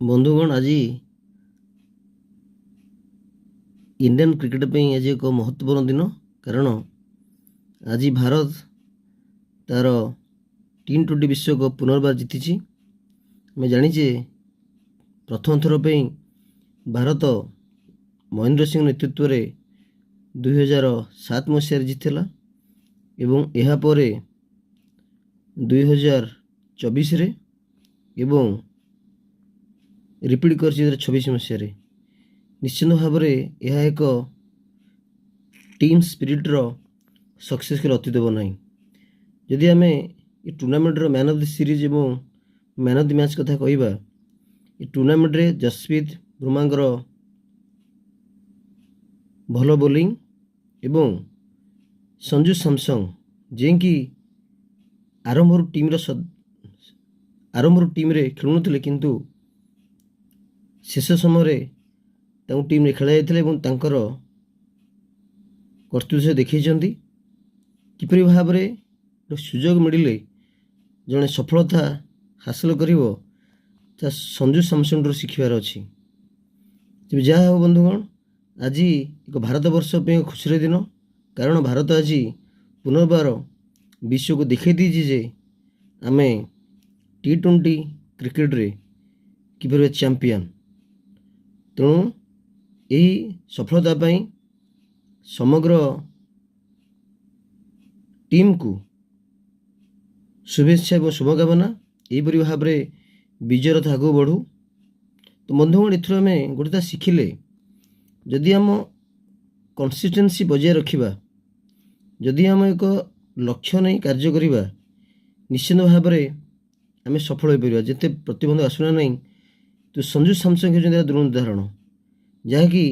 ବନ୍ଧୁଗଣ ଆଜି Indian cricket ପାଇଁ ଆଜି ଏକ ମହତ୍ତ୍ୱପୂର୍ଣ୍ଣ ଦିନ। କାରଣ ଆଜି ଭାରତ ତା'ର T20 ବିଶ୍ୱକପ୍ ପୁନର୍ବାର ଜିତିଛି। ଆମେ ଜାଣିଛେ ପ୍ରଥମ ଥର ପାଇଁ ଭାରତ ମହେନ୍ଦ୍ର ସିଂ ନେତୃତ୍ୱରେ 2007 ମସିହାରେ ଜିତିଥିଲା ଏବଂ ଏହାପରେ 2024ରେ ଏବଂ ରିପିଟ୍ କରିଛି 2026 ମସିହାରେ। ନିଶ୍ଚିନ୍ତ ଭାବରେ ଏହା ଏକ ଟିମ୍ ସ୍ପିରିଟ୍ର ସକ୍ସେସ୍ କେବେ ଅତୀତ ହେବ ନାହିଁ। ଯଦି ଆମେ ଏ ଟୁର୍ଣ୍ଣାମେଣ୍ଟର ମ୍ୟାନ୍ ଅଫ୍ ଦି ସିରିଜ୍ ଏବଂ ମ୍ୟାନ୍ ଅଫ୍ ଦି ମ୍ୟାଚ୍ କଥା କହିବା, ଏ ଟୁର୍ଣ୍ଣାମେଣ୍ଟରେ ଯଶପ୍ରୀତ ବୁମରାଙ୍କର ଭଲ ବୋଲିଂ ଏବଂ ସଞ୍ଜୁ ସାମସନ୍ ଯିଏକି ଆରମ୍ଭରୁ ଟିମ୍ରେ ଖେଳୁନଥିଲେ କିନ୍ତୁ ଶେଷ ସମୟରେ ତାଙ୍କୁ ଟିମ୍ରେ ଖେଳାଯାଇଥିଲା ଏବଂ ତାଙ୍କର କର୍ତ୍ତୃତ୍ୱ ଦେଖାଇଛନ୍ତି। କିପରି ଭାବରେ ସୁଯୋଗ ମିଳିଲେ ଜଣେ ସଫଳତା ହାସଲ କରିବ ତା ସଞ୍ଜୁ ସାମସନ୍ଠାରୁ ଶିଖିବାର ଅଛି। ତେବେ ଯାହା ହେଉ ବନ୍ଧୁଗଣ, ଆଜି ଏକ ଭାରତବର୍ଷ ପାଇଁ ଖୁସିର ଦିନ। କାରଣ ଭାରତ ଆଜି ପୁନର୍ବାର ବିଶ୍ୱକୁ ଦେଖାଇ ଦେଇଛି ଯେ ଆମେ T20 କ୍ରିକେଟରେ କିପରି ଚାମ୍ପିୟନ୍। ତେଣୁ ଏହି ସଫଳତା ପାଇଁ ସମଗ୍ର ଟିମ୍କୁ ଶୁଭେଚ୍ଛା ଏବଂ ଶୁଭକାମନା। ଏହିପରି ଭାବରେ ବିଜୟ ରଥ ଆଗକୁ ବଢ଼ୁ। ତ ବନ୍ଧୁଗଣ, ଏଥିରୁ ଆମେ ଗୋଟେ କଥା ଶିଖିଲେ, ଯଦି ଆମ କନସିଷ୍ଟେନ୍ସି ବଜାୟ ରଖିବା, ଯଦି ଆମେ ଏକ ଲକ୍ଷ୍ୟ ନେଇ କାର୍ଯ୍ୟ କରିବା, ନିଶ୍ଚିନ୍ତ ଭାବରେ ଆମେ ସଫଳ ହୋଇପାରିବା। ଯେତେ ପ୍ରତିବନ୍ଧକ ଆସୁନା ନାହିଁ, ତ ସଞ୍ଜୁ ସାମସନ୍ ହେଉଛନ୍ତି ଦୃଢ଼ ଉଦାହରଣ, ଯାହାକି